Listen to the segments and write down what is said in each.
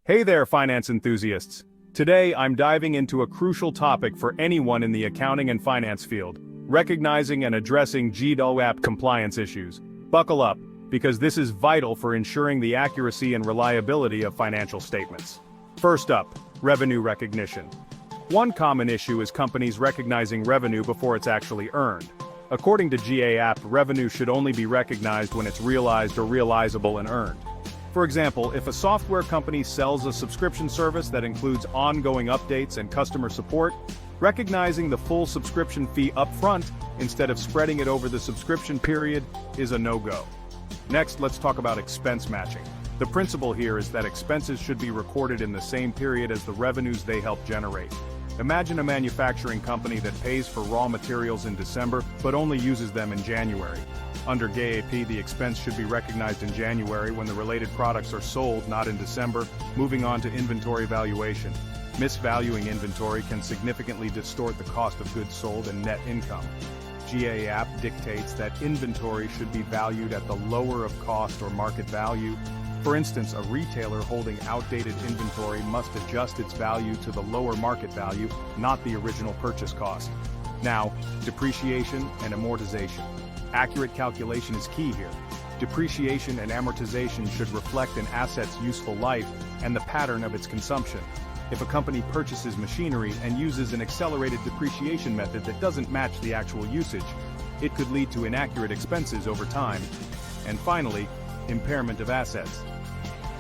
Hey there, finance enthusiasts. Today, I'm diving into a crucial topic for anyone in the accounting and finance field, recognizing and addressing GAAP compliance issues. Buckle up, because this is vital for ensuring the accuracy and reliability of financial statements. First up, revenue recognition. One common issue is companies recognizing revenue before it's actually earned. According to GAAP, revenue should only be recognized when it's realized or realizable and earned. For example, if a software company sells a subscription service that includes ongoing updates and customer support, recognizing the full subscription fee upfront instead of spreading it over the subscription period is a no-go. Next, let's talk about expense matching. The principle here is that expenses should be recorded in the same period as the revenues they help generate. Imagine a manufacturing company that pays for raw materials in December but only uses them in January. Under GAAP, the expense should be recognized in January when the related products are sold, not in December. Moving on to inventory valuation. Misvaluing inventory can significantly distort the cost of goods sold and net income. GAAP dictates that inventory should be valued at the lower of cost or market value. For instance, a retailer holding outdated inventory must adjust its value to the lower market value, not the original purchase cost. Now, depreciation and amortization. Accurate calculation is key here. Depreciation and amortization should reflect an asset's useful life and the pattern of its consumption. If a company purchases machinery and uses an accelerated depreciation method that doesn't match the actual usage, it could lead to inaccurate expenses over time. And finally, impairment of assets.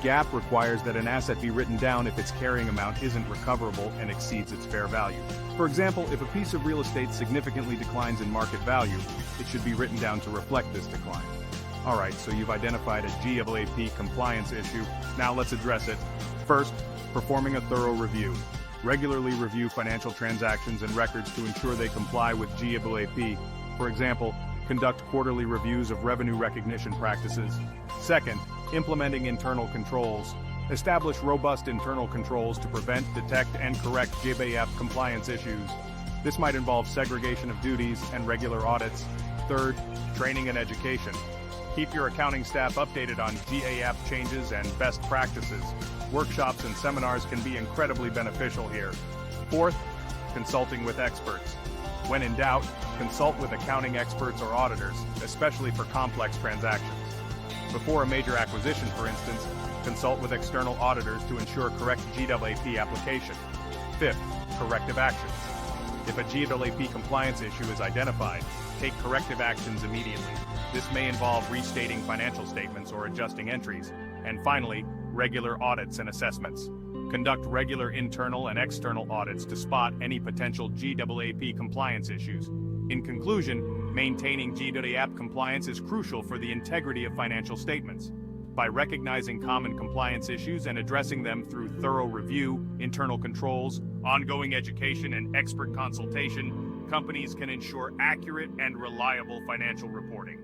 GAAP requires that an asset be written down if its carrying amount isn't recoverable and exceeds its fair value. For example, if a piece of real estate significantly declines in market value, it should be written down to reflect this decline. Alright, so you've identified a GAAP compliance issue. Now let's address it. First, performing a thorough review. Regularly review financial transactions and records to ensure they comply with GAAP. For example, conduct quarterly reviews of revenue recognition practices. Second, implementing internal controls. Establish robust internal controls to prevent, detect, and correct GAAP compliance issues. This might involve segregation of duties and regular audits. Third, training and education. Keep your accounting staff updated on GAAP changes and best practices. Workshops and seminars can be incredibly beneficial here. Fourth, consulting with experts. When in doubt, consult with accounting experts or auditors, especially for complex transactions. Before a major acquisition, for instance, consult with external auditors to ensure correct GAAP application. Fifth, corrective actions. If a GAAP compliance issue is identified, take corrective actions immediately. This may involve restating financial statements or adjusting entries. And finally, regular audits and assessments. Conduct regular internal and external audits to spot any potential GAAP compliance issues. In conclusion, maintaining GAAP compliance is crucial for the integrity of financial statements. By recognizing common compliance issues and addressing them through thorough review, internal controls, ongoing education, and expert consultation, companies can ensure accurate and reliable financial reporting.